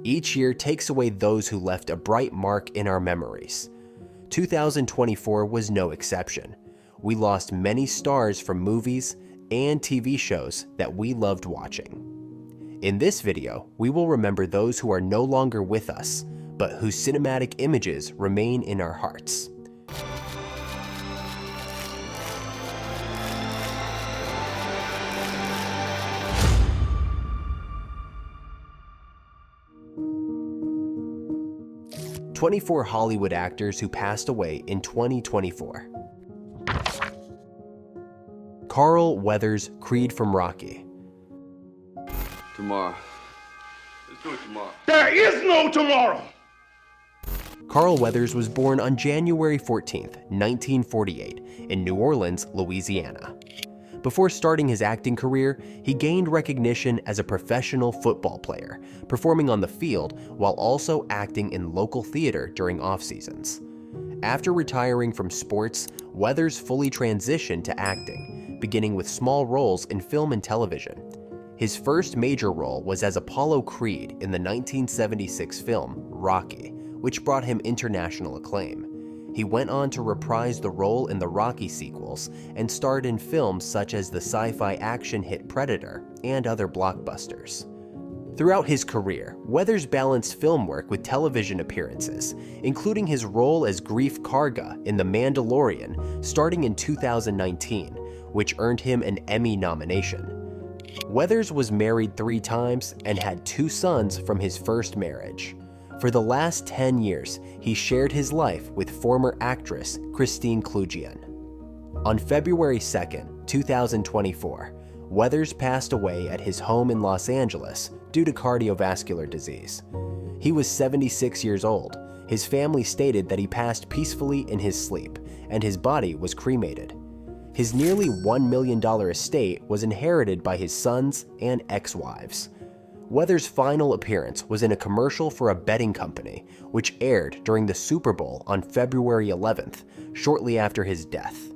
Each year takes away those who left a bright mark in our memories. 2024 was no exception. We lost many stars from movies and TV shows that we loved watching. In this video, we will remember those who are no longer with us, but whose cinematic images remain in our hearts. "24 Hollywood actors who passed away in 2024. Carl Weathers, Creed from Rocky. Tomorrow. Let's do it tomorrow. There is no tomorrow! Carl Weathers was born on January 14th, 1948, in New Orleans, Louisiana. Before starting his acting career, he gained recognition as a professional football player, performing on the field while also acting in local theater during off-seasons. After retiring from sports, Weathers fully transitioned to acting, beginning with small roles in film and television. His first major role was as Apollo Creed in the 1976 film Rocky, which brought him international acclaim. He went on to reprise the role in the Rocky sequels and starred in films such as the sci-fi action hit Predator and other blockbusters. Throughout his career, Weathers balanced film work with television appearances, including his role as Greef Karga in The Mandalorian starting in 2019, which earned him an Emmy nomination. Weathers was married 3 times and had 2 sons from his first marriage. For the last 10 years, he shared his life with former actress Christine Klugian. On February 2nd, 2024, Weathers passed away at his home in Los Angeles due to cardiovascular disease. He was 76 years old. His family stated that he passed peacefully in his sleep, and his body was cremated. His nearly $1 million estate was inherited by his sons and ex-wives. Weathers' final appearance was in a commercial for a betting company, which aired during the Super Bowl on February 11th, shortly after his death.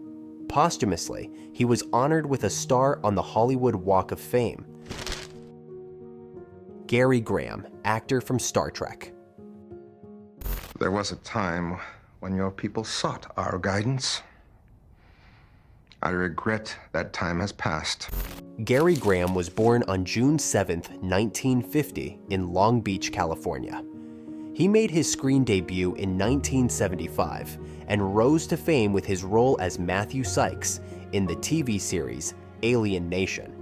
Posthumously, he was honored with a star on the Hollywood Walk of Fame. Gary Graham, actor from Star Trek. There was a time when your people sought our guidance. I regret that time has passed. Gary Graham was born on June 7, 1950, in Long Beach, California. He made his screen debut in 1975 and rose to fame with his role as Matthew Sykes in the TV series Alien Nation.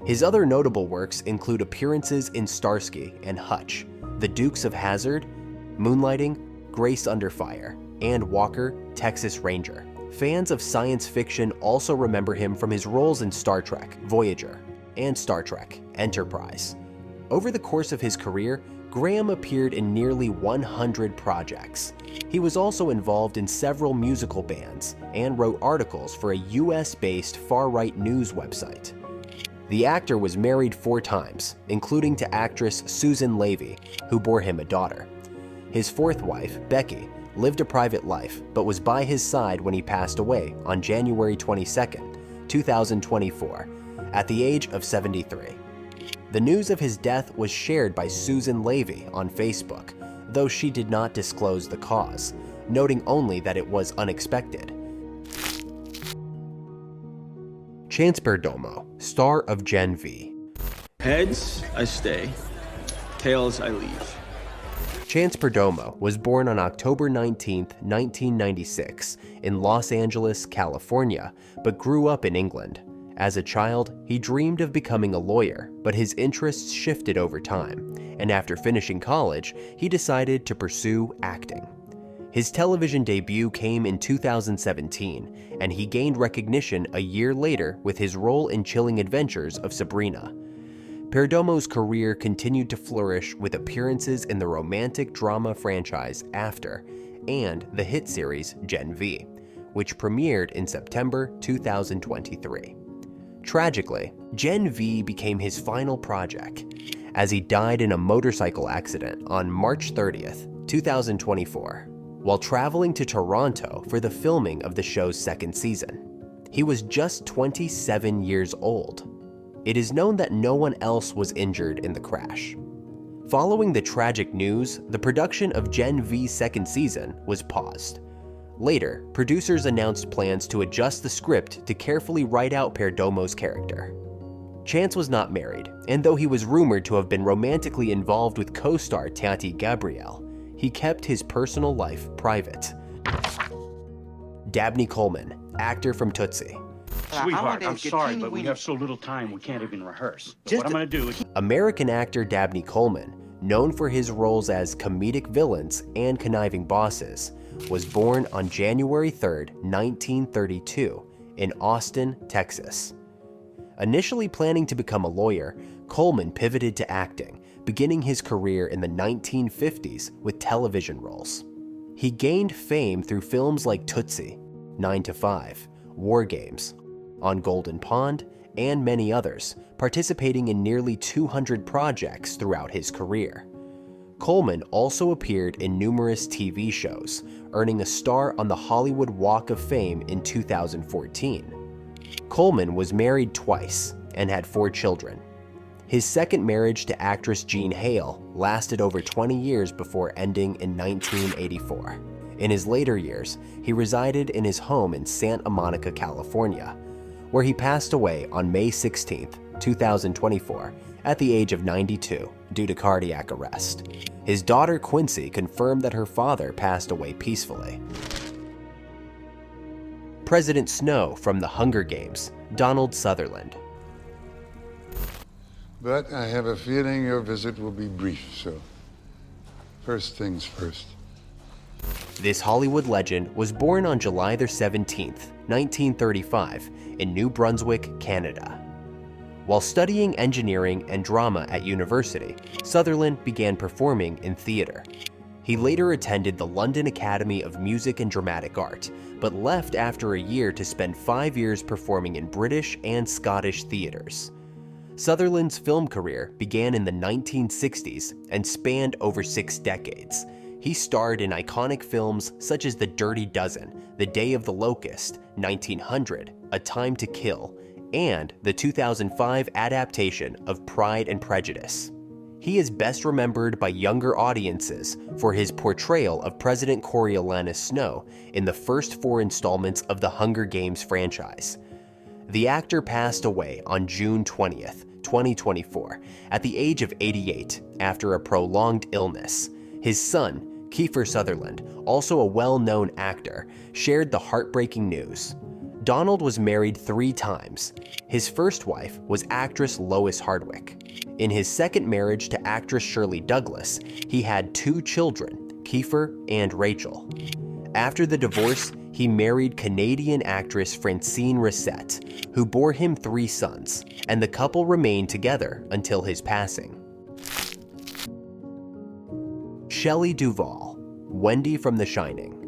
His other notable works include appearances in Starsky and Hutch, The Dukes of Hazzard, Moonlighting, Grace Under Fire, and Walker, Texas Ranger. Fans of science fiction also remember him from his roles in Star Trek Voyager and Star Trek Enterprise. Over the course of his career, Graham appeared in nearly 100 projects. He was also involved in several musical bands and wrote articles for a US-based far-right news website. The actor was married 4 times, including to actress Susan Levy, who bore him a daughter. His 4th wife, Becky, lived a private life, but was by his side when he passed away on January 22, 2024, at the age of 73. The news of his death was shared by Susan Levy on Facebook, though she did not disclose the cause, noting only that it was unexpected. Chance Perdomo, star of Gen V. Heads, I stay. Tails, I leave. Chance Perdomo was born on October 19, 1996, in Los Angeles, California, but grew up in England. As a child, he dreamed of becoming a lawyer, but his interests shifted over time, and after finishing college, he decided to pursue acting. His television debut came in 2017, and he gained recognition a year later with his role in Chilling Adventures of Sabrina. Perdomo's career continued to flourish with appearances in the romantic drama franchise After and the hit series Gen V, which premiered in September 2023. Tragically, Gen V became his final project, as he died in a motorcycle accident on March 30th, 2024, while traveling to Toronto for the filming of the show's 2nd season. He was just 27 years old. It is known that no one else was injured in the crash. Following the tragic news, the production of Gen V's second season was paused. Later, producers announced plans to adjust the script to carefully write out Perdomo's character. Chance was not married, and though he was rumored to have been romantically involved with co-star Tati Gabrielle, he kept his personal life private. Dabney Coleman, actor from Tootsie. Sweetheart, I'm sorry, but we have so little time we can't even rehearse. So what I'm gonna do is... American actor Dabney Coleman, known for his roles as comedic villains and conniving bosses, was born on January 3, 1932, in Austin, Texas. Initially planning to become a lawyer, Coleman pivoted to acting, beginning his career in the 1950s with television roles. He gained fame through films like Tootsie, 9 to 5, War Games, On Golden Pond, and many others, participating in nearly 200 projects throughout his career. Coleman also appeared in numerous TV shows, earning a star on the Hollywood Walk of Fame in 2014. Coleman was married twice and had 4 children. His second marriage to actress Jean Hale lasted over 20 years before ending in 1984. In his later years, he resided in his home in Santa Monica, California, where he passed away on May 16, 2024, at the age of 92 due to cardiac arrest. His daughter Quincy confirmed that her father passed away peacefully. President Snow from The Hunger Games, Donald Sutherland. But I have a feeling your visit will be brief, so first things first. This Hollywood legend was born on July 17, 1935, in New Brunswick, Canada. While studying engineering and drama at university, Sutherland began performing in theater. He later attended the London Academy of Music and Dramatic Art, but left after a year to spend 5 years performing in British and Scottish theaters. Sutherland's film career began in the 1960s and spanned over 6 decades. He starred in iconic films such as The Dirty Dozen, The Day of the Locust, 1900, A Time to Kill, and the 2005 adaptation of Pride and Prejudice. He is best remembered by younger audiences for his portrayal of President Coriolanus Snow in the first 4 installments of the Hunger Games franchise. The actor passed away on June 20th, 2024, at the age of 88 after a prolonged illness. His son, Kiefer Sutherland, also a well-known actor, shared the heartbreaking news. Donald was married 3 times. His first wife was actress Lois Hardwick. In his second marriage to actress Shirley Douglas, he had 2 children, Kiefer and Rachel. After the divorce, he married Canadian actress Francine Rissette, who bore him 3 sons, and the couple remained together until his passing. Shelley Duvall, Wendy from The Shining.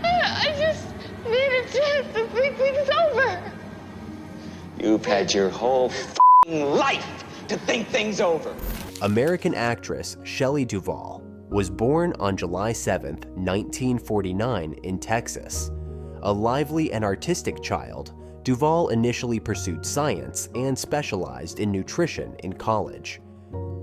I just need a chance to think things over. You've had your whole f***ing life to think things over. American actress Shelley Duvall was born on July 7, 1949 in Texas. A lively and artistic child, Duvall initially pursued science and specialized in nutrition in college.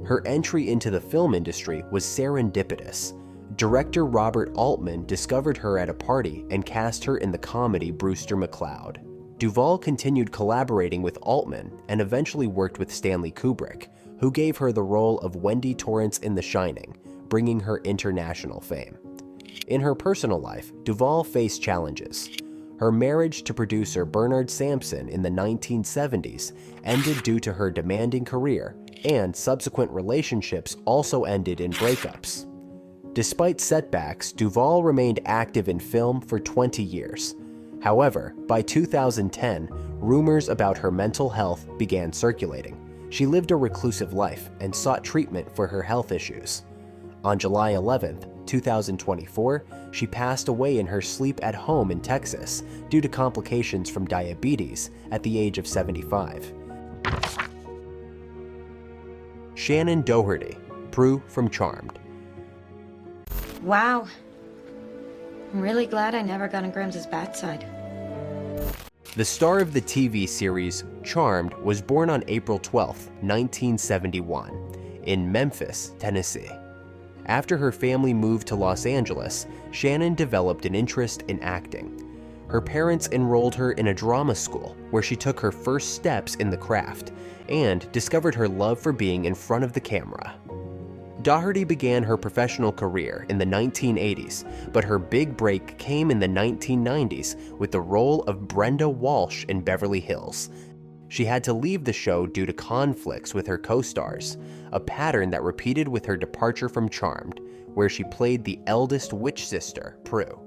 Her entry into the film industry was serendipitous. Director Robert Altman discovered her at a party and cast her in the comedy Brewster McCloud. Duvall continued collaborating with Altman and eventually worked with Stanley Kubrick, who gave her the role of Wendy Torrance in The Shining, bringing her international fame. In her personal life, Duvall faced challenges. Her marriage to producer Bernard Sampson in the 1970s ended due to her demanding career, and subsequent relationships also ended in breakups. Despite setbacks, Duvall remained active in film for 20 years. However, by 2010, rumors about her mental health began circulating. She lived a reclusive life and sought treatment for her health issues. On July 11, 2024, she passed away in her sleep at home in Texas due to complications from diabetes at the age of 75. Shannen Doherty, Prue from Charmed. Wow. I'm really glad I never got on Grims's bad side. The star of the TV series Charmed was born on April 12, 1971, in Memphis, Tennessee. After her family moved to Los Angeles, Shannen developed an interest in acting. Her parents enrolled her in a drama school where she took her first steps in the craft and discovered her love for being in front of the camera. Doherty began her professional career in the 1980s, but her big break came in the 1990s with the role of Brenda Walsh in Beverly Hills. She had to leave the show due to conflicts with her co-stars, a pattern that repeated with her departure from Charmed, where she played the eldest witch sister, Prue.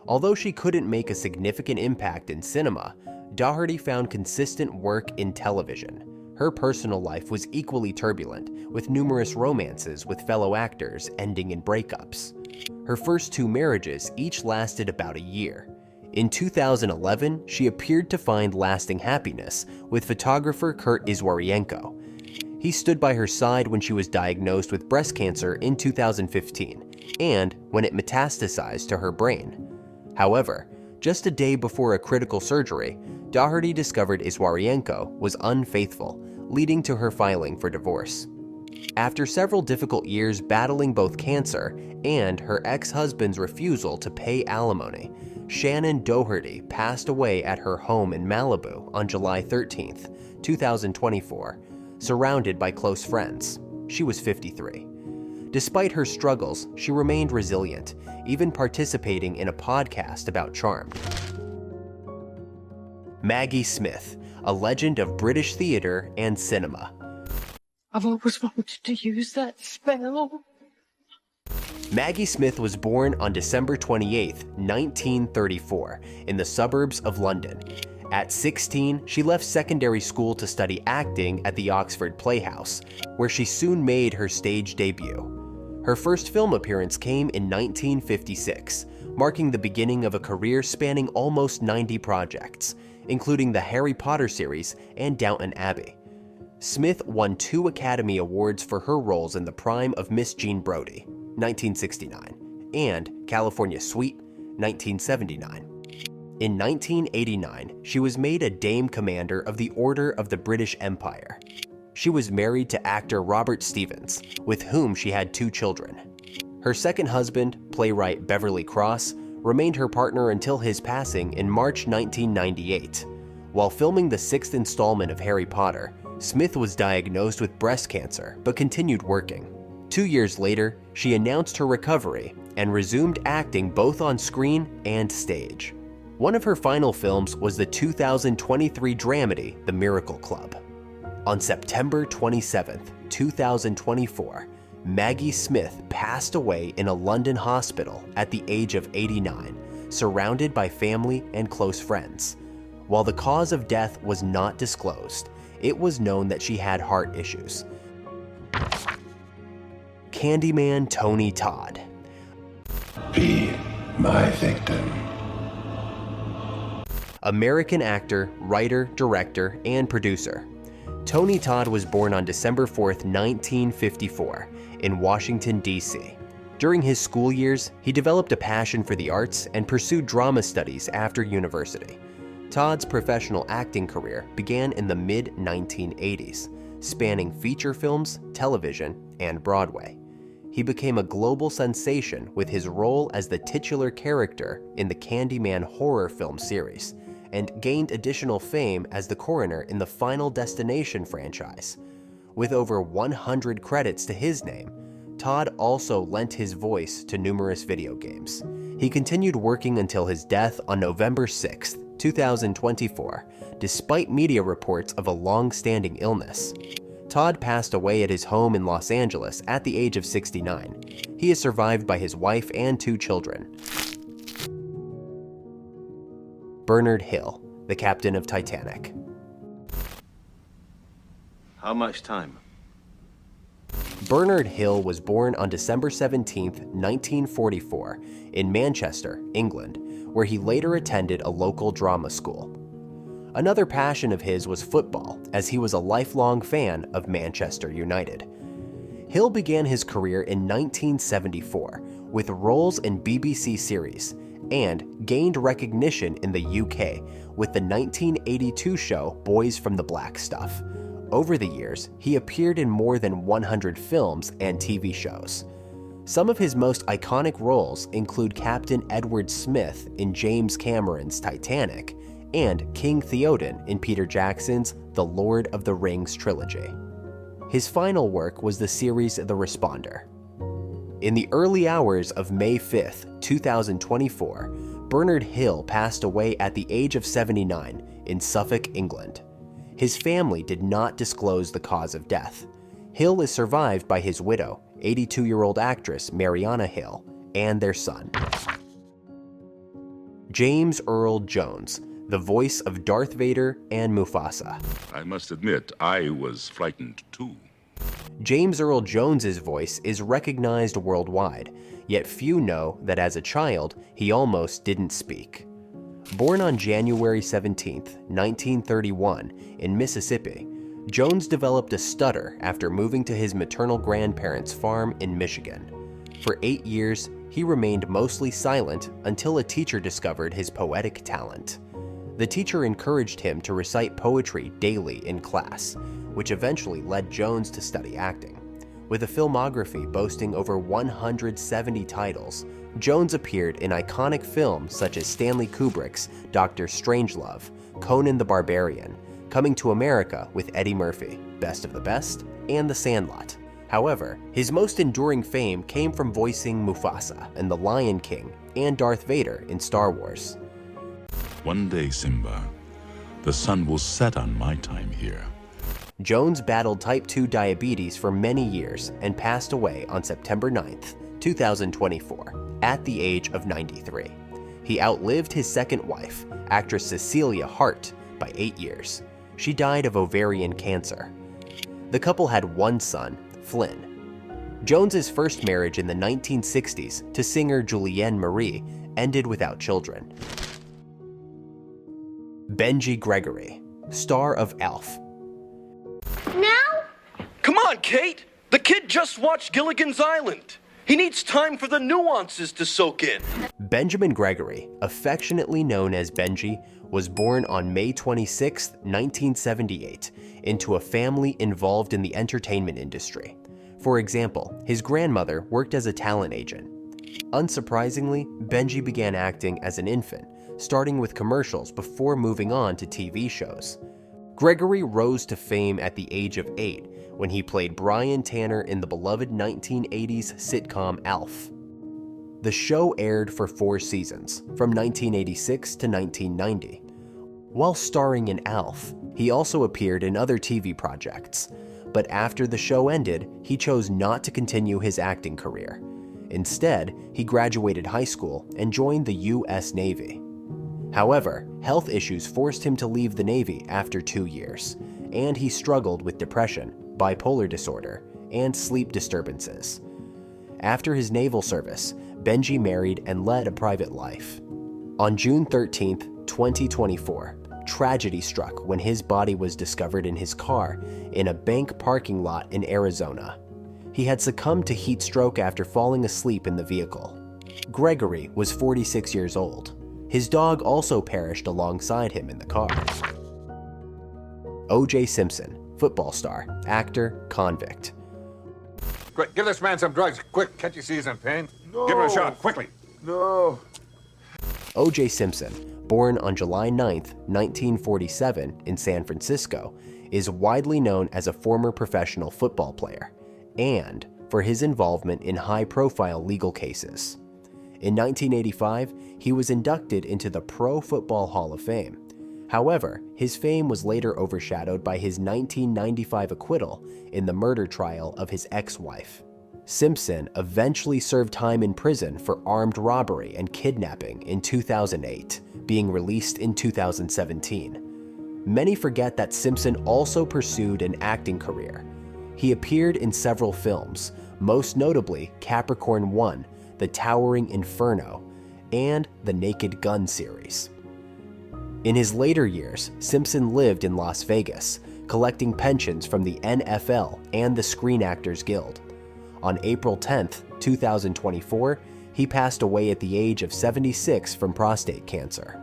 Although she couldn't make a significant impact in cinema, Doherty found consistent work in television. Her personal life was equally turbulent, with numerous romances with fellow actors ending in breakups. Her first 2 marriages each lasted about a year. In 2011, she appeared to find lasting happiness with photographer Kurt Iswarienko. He stood by her side when she was diagnosed with breast cancer in 2015, and when it metastasized to her brain. However, just a day before a critical surgery, Doherty discovered Iswarienko was unfaithful, leading to her filing for divorce. After several difficult years battling both cancer and her ex-husband's refusal to pay alimony, Shannen Doherty passed away at her home in Malibu on July 13, 2024, surrounded by close friends. She was 53. Despite her struggles, she remained resilient, even participating in a podcast about Charmed. Maggie Smith, a legend of British theater and cinema. I've always wanted to use that spell. Maggie Smith was born on December 28, 1934, in the suburbs of London. At 16, she left secondary school to study acting at the Oxford Playhouse, where she soon made her stage debut. Her first film appearance came in 1956, marking the beginning of a career spanning almost 90 projects, including the Harry Potter series and Downton Abbey. Smith won 2 Academy Awards for her roles in the prime of Miss Jean Brodie, 1969, and California Suite, 1979. In 1989, she was made a Dame Commander of the Order of the British Empire. She was married to actor Robert Stevens, with whom she had 2 children. Her second husband, playwright Beverly Cross, remained her partner until his passing in March 1998. While filming the 6th installment of Harry Potter, Smith was diagnosed with breast cancer but continued working. 2 years later, she announced her recovery and resumed acting both on screen and stage. One of her final films was the 2023 dramedy The Miracle Club. On September 27, 2024, Maggie Smith passed away in a London hospital at the age of 89, surrounded by family and close friends. While the cause of death was not disclosed, it was known that she had heart issues. Candyman Tony Todd. Be my victim. American actor, writer, director, and producer. Tony Todd was born on December 4, 1954, in Washington, D.C. During his school years, he developed a passion for the arts and pursued drama studies after university. Todd's professional acting career began in the mid-1980s, spanning feature films, television, and Broadway. He became a global sensation with his role as the titular character in the Candyman horror film series, and gained additional fame as the coroner in the Final Destination franchise. With over 100 credits to his name, Todd also lent his voice to numerous video games. He continued working until his death on November 6, 2024, despite media reports of a long-standing illness. Todd passed away at his home in Los Angeles at the age of 69. He is survived by his wife and 2 children. Bernard Hill, the captain of Titanic. How much time? Bernard Hill was born on December 17, 1944, in Manchester, England, where he later attended a local drama school. Another passion of his was football, as he was a lifelong fan of Manchester United. Hill began his career in 1974 with roles in BBC series and gained recognition in the UK with the 1982 show Boys from the Black Stuff. Over the years, he appeared in more than 100 films and TV shows. Some of his most iconic roles include Captain Edward Smith in James Cameron's Titanic and King Theoden in Peter Jackson's The Lord of the Rings trilogy. His final work was the series The Responder. In the early hours of May 5, 2024, Bernard Hill passed away at the age of 79 in Suffolk, England. His family did not disclose the cause of death. Hill is survived by his widow, 82-year-old actress Mariana Hill, and their son. James Earl Jones, the voice of Darth Vader and Mufasa. I must admit, I was frightened too. James Earl Jones's voice is recognized worldwide, yet few know that as a child, he almost didn't speak. Born on January 17, 1931, in Mississippi, Jones developed a stutter after moving to his maternal grandparents' farm in Michigan. For 8 years, he remained mostly silent until a teacher discovered his poetic talent. The teacher encouraged him to recite poetry daily in class, which eventually led Jones to study acting. With a filmography boasting over 170 titles, Jones appeared in iconic films such as Stanley Kubrick's Dr. Strangelove, Conan the Barbarian, Coming to America with Eddie Murphy, Best of the Best, and The Sandlot. However, his most enduring fame came from voicing Mufasa in The Lion King and Darth Vader in Star Wars. One day, Simba, the sun will set on my time here. Jones battled type 2 diabetes for many years and passed away on September 9th, 2024, at the age of 93. He outlived his second wife, actress Cecilia Hart, by 8 years. She died of ovarian cancer. The couple had one son, Flynn. Jones's first marriage in the 1960s to singer Julienne Marie ended without children. Benji Gregory, star of Elf. Now? Come on, Kate! The kid just watched Gilligan's Island. He needs time for the nuances to soak in. Benjamin Gregory, affectionately known as Benji, was born on May 26, 1978, into a family involved in the entertainment industry. For example, his grandmother worked as a talent agent. Unsurprisingly, Benji began acting as an infant, starting with commercials before moving on to TV shows. Gregory rose to fame at the age of 8 when he played Brian Tanner in the beloved 1980s sitcom Alf. The show aired for 4 seasons, from 1986 to 1990. While starring in Alf, he also appeared in other TV projects, but after the show ended, he chose not to continue his acting career. Instead, he graduated high school and joined the U.S. Navy. However, health issues forced him to leave the Navy after 2 years, and he struggled with depression, bipolar disorder, and sleep disturbances. After his naval service, Benji married and led a private life. On June 13, 2024, tragedy struck when his body was discovered in his car in a bank parking lot in Arizona. He had succumbed to heat stroke after falling asleep in the vehicle. Gregory was 46 years old. His dog also perished alongside him in the car. O.J. Simpson, football star, actor, convict. Quick, give this man some drugs. Quick, can't you see he's in pain? No. Give him a shot, quickly. No. O.J. Simpson, born on July 9, 1947 in San Francisco, is widely known as a former professional football player and for his involvement in high-profile legal cases. In 1985, he was inducted into the Pro Football Hall of Fame. However, his fame was later overshadowed by his 1995 acquittal in the murder trial of his ex-wife. Simpson eventually served time in prison for armed robbery and kidnapping in 2008, being released in 2017. Many forget that Simpson also pursued an acting career. He appeared in several films, most notably Capricorn 1, The Towering Inferno, and the Naked Gun series. In his later years, Simpson lived in Las Vegas, collecting pensions from the NFL and the Screen Actors Guild. On April 10, 2024, he passed away at the age of 76 from prostate cancer.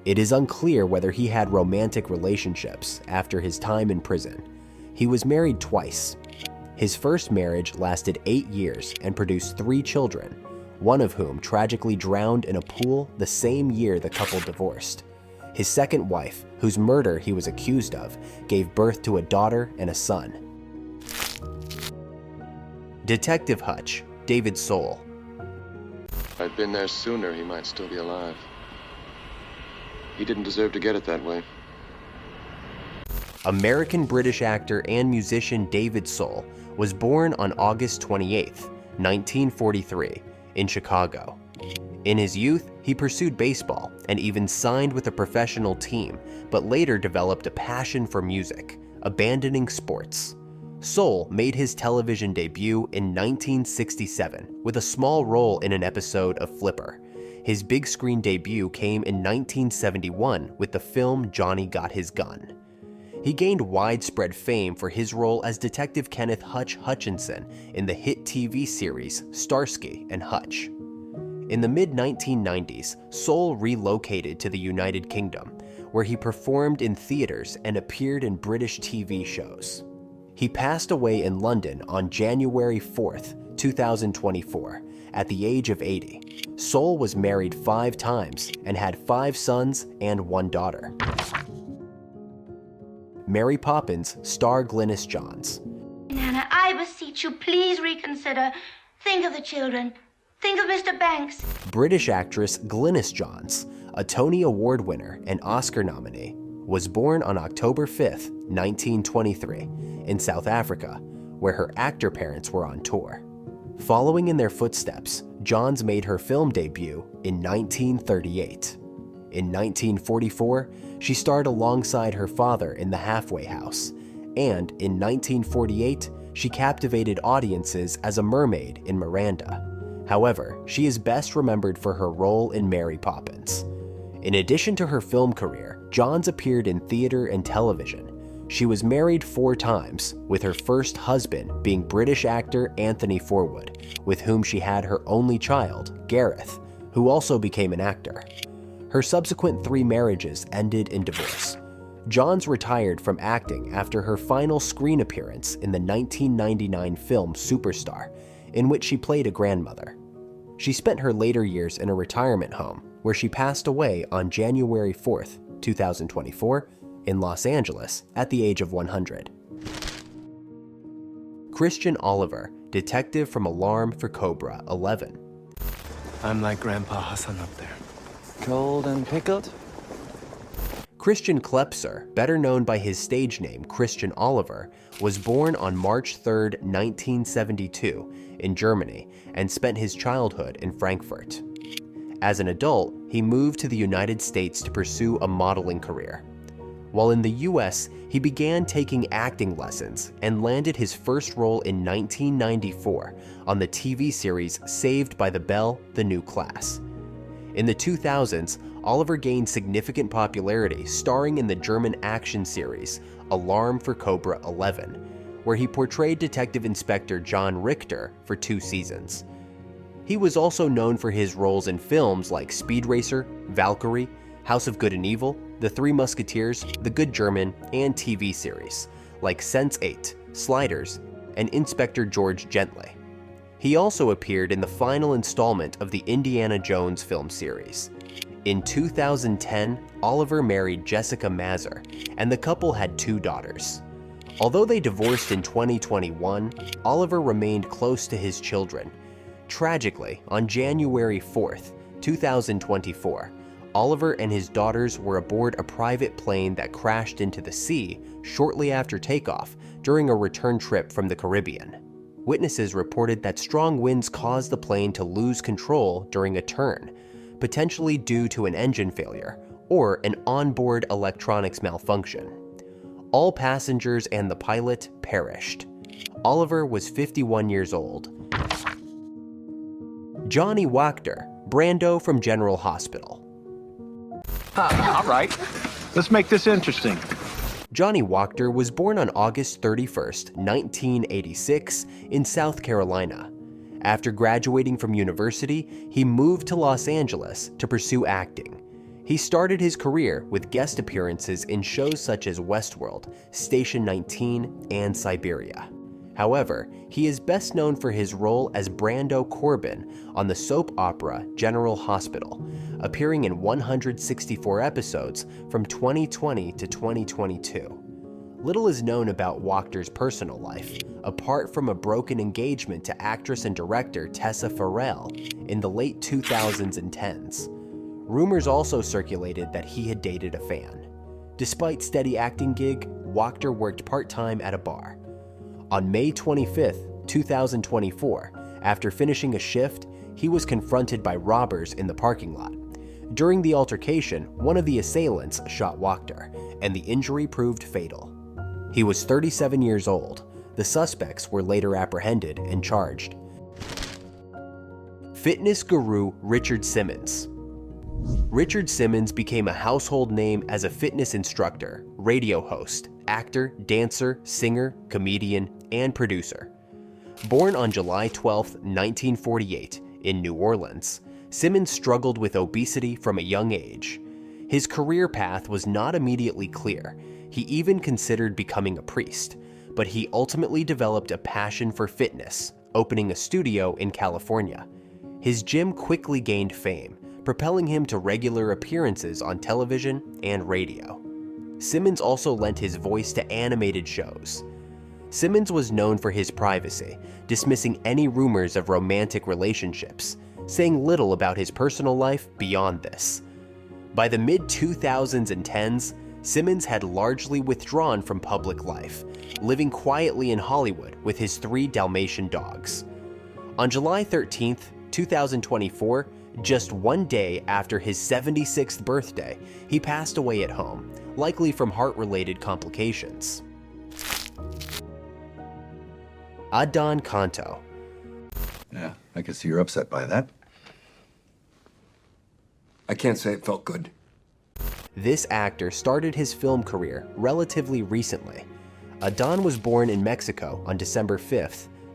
It is unclear whether he had romantic relationships after his time in prison. He was married twice. His first marriage lasted 8 years and produced 3 children, one of whom tragically drowned in a pool the same year the couple divorced. His second wife, whose murder he was accused of, gave birth to a daughter and a son. Detective Hutch, David Soul. If I'd been there sooner, he might still be alive. He didn't deserve to get it that way. American-British actor and musician David Soul was born on August 28, 1943, in Chicago. In his youth, he pursued baseball and even signed with a professional team, but later developed a passion for music, abandoning sports. Soul made his television debut in 1967 with a small role in an episode of Flipper. His big screen debut came in 1971 with the film Johnny Got His Gun. He gained widespread fame for his role as Detective Kenneth Hutch Hutchinson in the hit TV series Starsky and Hutch. In the mid-1990s, Soul relocated to the United Kingdom, where he performed in theaters and appeared in British TV shows. He passed away in London on January 4th, 2024, at the age of 80. Soul was married 5 times and had 5 sons and 1 daughter. Mary Poppins star Glynis Johns. Nana, I beseech you, please reconsider. Think of the children. Think of Mr. Banks. British actress Glynis Johns, a Tony Award winner and Oscar nominee, was born on October 5th, 1923, in South Africa, where her actor parents were on tour. Following in their footsteps, Johns made her film debut in 1938. In 1944, she starred alongside her father in The Halfway House, and in 1948, she captivated audiences as a mermaid in Miranda. However, she is best remembered for her role in Mary Poppins. In addition to her film career, Johns appeared in theater and television. She was married 4 times, with her first husband being British actor Anthony Forwood, with whom she had her only child, Gareth, who also became an actor. Her subsequent 3 marriages ended in divorce. Johns retired from acting after her final screen appearance in the 1999 film Superstar, in which she played a grandmother. She spent her later years in a retirement home, where she passed away on January 4th, 2024, in Los Angeles at the age of 100. Christian Oliver, detective from Alarm for Cobra 11. I'm like Grandpa Hassan up there. Cold and pickled? Christian Klepser, better known by his stage name Christian Oliver, was born on March 3, 1972, in Germany, and spent his childhood in Frankfurt. As an adult, he moved to the United States to pursue a modeling career. While in the US, he began taking acting lessons and landed his first role in 1994 on the TV series Saved by the Bell: The New Class. In the 2000s, Oliver gained significant popularity starring in the German action series Alarm for Cobra 11, where he portrayed Detective Inspector John Richter for 2 seasons. He was also known for his roles in films like Speed Racer, Valkyrie, House of Good and Evil, The Three Musketeers, The Good German, and TV series like Sense8, Sliders, and Inspector George Gently. He also appeared in the final installment of the Indiana Jones film series. In 2010, Oliver married Jessica Mazur, and the couple had 2 daughters. Although they divorced in 2021, Oliver remained close to his children. Tragically, on January 4th, 2024, Oliver and his daughters were aboard a private plane that crashed into the sea shortly after takeoff during a return trip from the Caribbean. Witnesses reported that strong winds caused the plane to lose control during a turn, potentially due to an engine failure or an onboard electronics malfunction. All passengers and the pilot perished. Oliver was 51 years old. Johnny Wactor, Brando from General Hospital. All right, let's make this interesting. Johnny Wactor was born on August 31st, 1986, in South Carolina. After graduating from university, he moved to Los Angeles to pursue acting. He started his career with guest appearances in shows such as Westworld, Station 19, and Siberia. However, he is best known for his role as Brando Corbin on the soap opera General Hospital, appearing in 164 episodes from 2020 to 2022. Little is known about Wactor's personal life, apart from a broken engagement to actress and director Tessa Farrell in the late 2000s and 10s. Rumors also circulated that he had dated a fan. Despite steady acting gig, Wactor worked part-time at a bar. On May 25, 2024, after finishing a shift, he was confronted by robbers in the parking lot. During the altercation, one of the assailants shot Wactor, and the injury proved fatal. He was 37 years old. The suspects were later apprehended and charged. Fitness guru Richard Simmons. Richard Simmons became a household name as a fitness instructor, radio host, actor, dancer, singer, comedian, and producer. Born on July 12, 1948, in New Orleans, Simmons struggled with obesity from a young age. His career path was not immediately clear. He even considered becoming a priest, but he ultimately developed a passion for fitness, opening a studio in California. His gym quickly gained fame, propelling him to regular appearances on television and radio. Simmons also lent his voice to animated shows. Simmons was known for his privacy, dismissing any rumors of romantic relationships, saying little about his personal life beyond this. By the mid-2000s and 10s, Simmons had largely withdrawn from public life, living quietly in Hollywood with his 3 Dalmatian dogs. On July 13, 2024, just one day after his 76th birthday, he passed away at home, likely from heart-related complications. Adan Canto. Yeah, I can see you're upset by that. I can't say it felt good. This actor started his film career relatively recently. Adan was born in Mexico on December 5,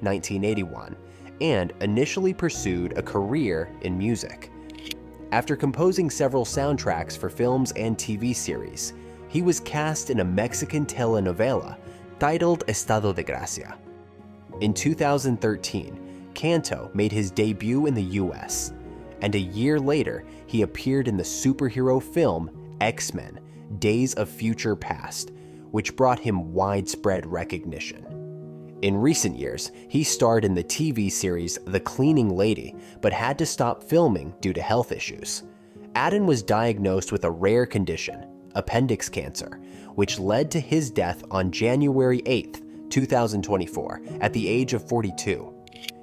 1981, and initially pursued a career in music. After composing several soundtracks for films and TV series, he was cast in a Mexican telenovela titled Estado de Gracia. In 2013, Canto made his debut in the US, and a year later, he appeared in the superhero film X-Men: Days of Future Past, which brought him widespread recognition. In recent years, he starred in the TV series The Cleaning Lady, but had to stop filming due to health issues. Adan was diagnosed with a rare condition, appendix cancer, which led to his death on January 8, 2024, at the age of 42.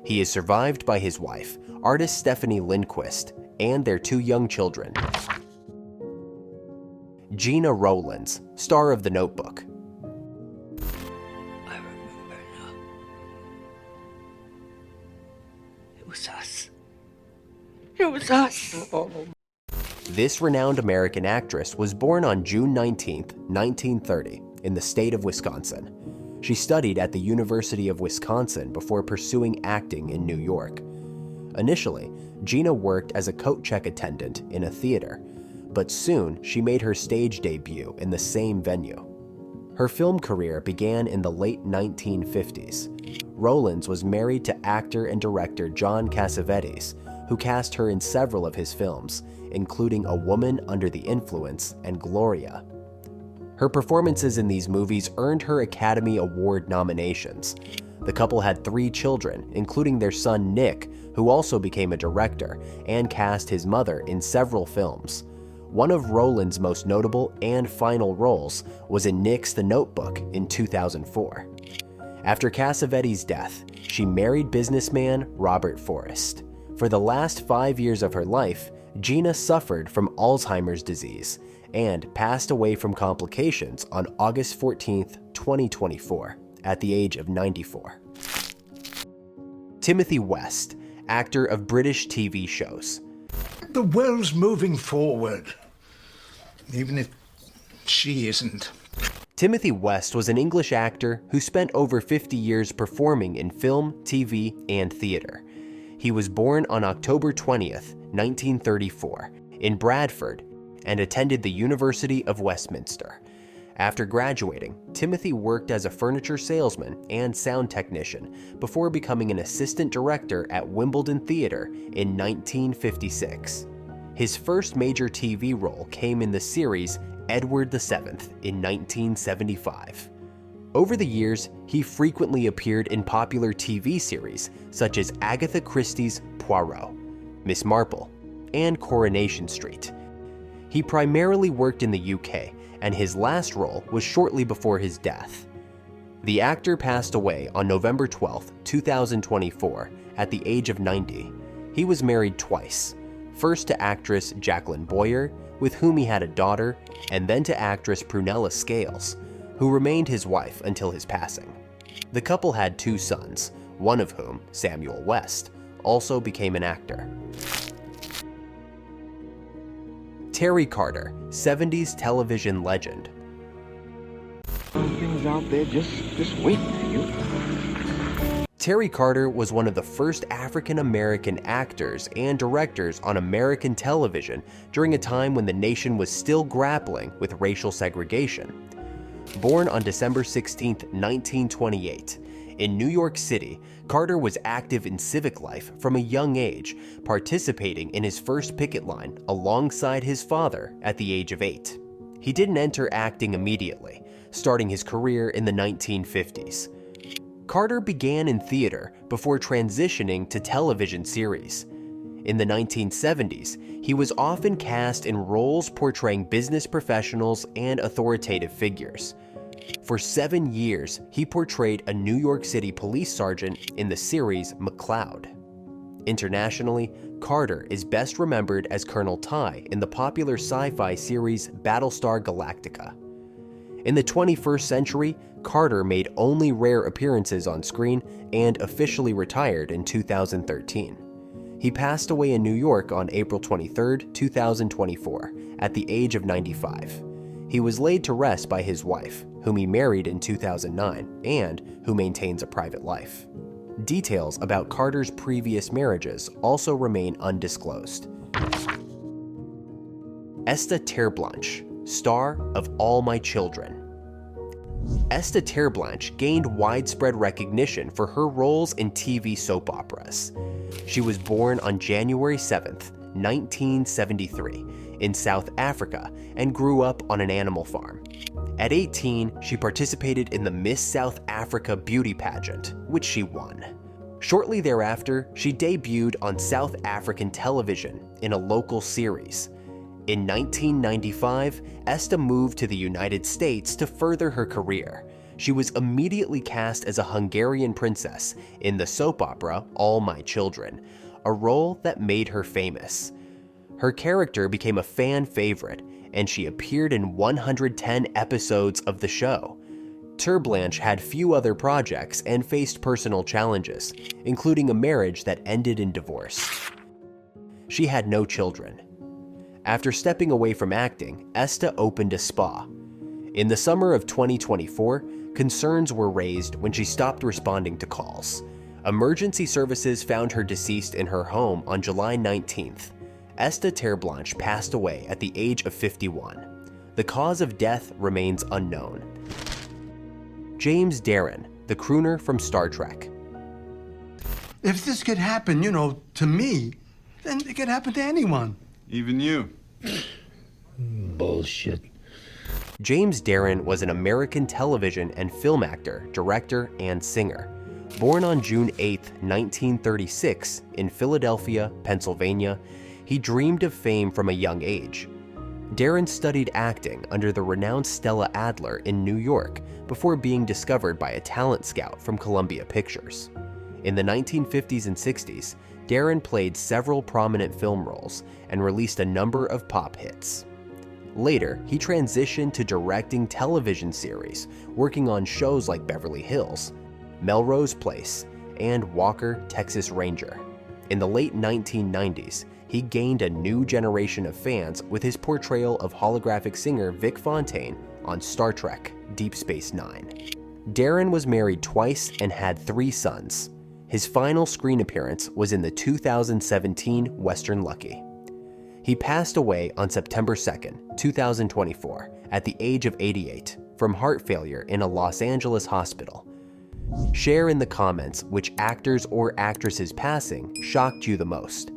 He is survived by his wife, artist Stephanie Lindquist, and their 2 young children. Gena Rowlands, star of The Notebook. It was us. It was us. This renowned American actress was born on June 19, 1930, in the state of Wisconsin. She studied at the University of Wisconsin before pursuing acting in New York. Initially, Gena worked as a coat check attendant in a theater, but soon she made her stage debut in the same venue. Her film career began in the late 1950s. Rowlands was married to actor and director John Cassavetes, who cast her in several of his films, including A Woman Under the Influence and Gloria. Her performances in these movies earned her Academy Award nominations. The couple had 3 children, including their son Nick, who also became a director and cast his mother in several films. One of Rowlands' most notable and final roles was in Nick's The Notebook in 2004. After Cassavetes' death, she married businessman Robert Forrest. For the last 5 years of her life, Gena suffered from Alzheimer's disease and passed away from complications on August 14, 2024, at the age of 94. Timothy West, actor of British TV shows. The world's moving forward, even if she isn't. Timothy West was an English actor who spent over 50 years performing in film, TV, and theater. He was born on October 20th, 1934, in Bradford, and attended the University of Westminster. After graduating, Timothy worked as a furniture salesman and sound technician before becoming an assistant director at Wimbledon Theatre in 1956. His first major TV role came in the series Edward VII in 1975. Over the years, he frequently appeared in popular TV series such as Agatha Christie's Poirot, Miss Marple, and Coronation Street. He primarily worked in the UK, and his last role was shortly before his death. The actor passed away on November 12, 2024, at the age of 90. He was married twice, first to actress Jacqueline Boyer, with whom he had a daughter, and then to actress Prunella Scales, who remained his wife until his passing. The couple had 2 sons, one of whom, Samuel West, also became an actor. Terry Carter, 70s television legend. Things out there just waiting for you. Terry Carter was one of the first African-American actors and directors on American television during a time when the nation was still grappling with racial segregation. Born on December 16, 1928, in New York City, Carter was active in civic life from a young age, participating in his first picket line alongside his father at the age of 8. He didn't enter acting immediately, starting his career in the 1950s. Carter began in theater before transitioning to television series. In the 1970s, he was often cast in roles portraying business professionals and authoritative figures. For 7 years, he portrayed a New York City police sergeant in the series McCloud. Internationally, Carter is best remembered as Colonel Ty in the popular sci-fi series Battlestar Galactica. In the 21st century, Carter made only rare appearances on screen and officially retired in 2013. He passed away in New York on April 23, 2024, at the age of 95. He was laid to rest by his wife, whom he married in 2009 and who maintains a private life. Details about Carter's previous marriages also remain undisclosed. Esta TerBlanche, star of All My Children. Esta TerBlanche gained widespread recognition for her roles in TV soap operas. She was born on January 7, 1973, in South Africa and grew up on an animal farm. At 18, she participated in the Miss South Africa beauty pageant, which she won. Shortly thereafter, she debuted on South African television in a local series. In 1995, Esta moved to the United States to further her career. She was immediately cast as a Hungarian princess in the soap opera All My Children, a role that made her famous. Her character became a fan favorite, and she appeared in 110 episodes of the show. TerBlanche had few other projects and faced personal challenges, including a marriage that ended in divorce. She had no children. After stepping away from acting, Esta opened a spa. In the summer of 2024, concerns were raised when she stopped responding to calls. Emergency services found her deceased in her home on July 19th. Esta TerBlanche passed away at the age of 51. The cause of death remains unknown. James Darren, the crooner from Star Trek. If this could happen, to me, then it could happen to anyone. Even you. Bullshit. James Darren was an American television and film actor, director, and singer. Born on June 8, 1936, in Philadelphia, Pennsylvania, he dreamed of fame from a young age. Darren studied acting under the renowned Stella Adler in New York before being discovered by a talent scout from Columbia Pictures. In the 1950s and 60s, Darren played several prominent film roles and released a number of pop hits. Later, he transitioned to directing television series, working on shows like Beverly Hills, Melrose Place, and Walker, Texas Ranger. In the late 1990s, he gained a new generation of fans with his portrayal of holographic singer Vic Fontaine on Star Trek: Deep Space Nine. Darren was married twice and had 3 sons. His final screen appearance was in the 2017 Western Lucky. He passed away on September 2nd, 2024, at the age of 88, from heart failure in a Los Angeles hospital. Share in the comments which actors or actresses passing shocked you the most.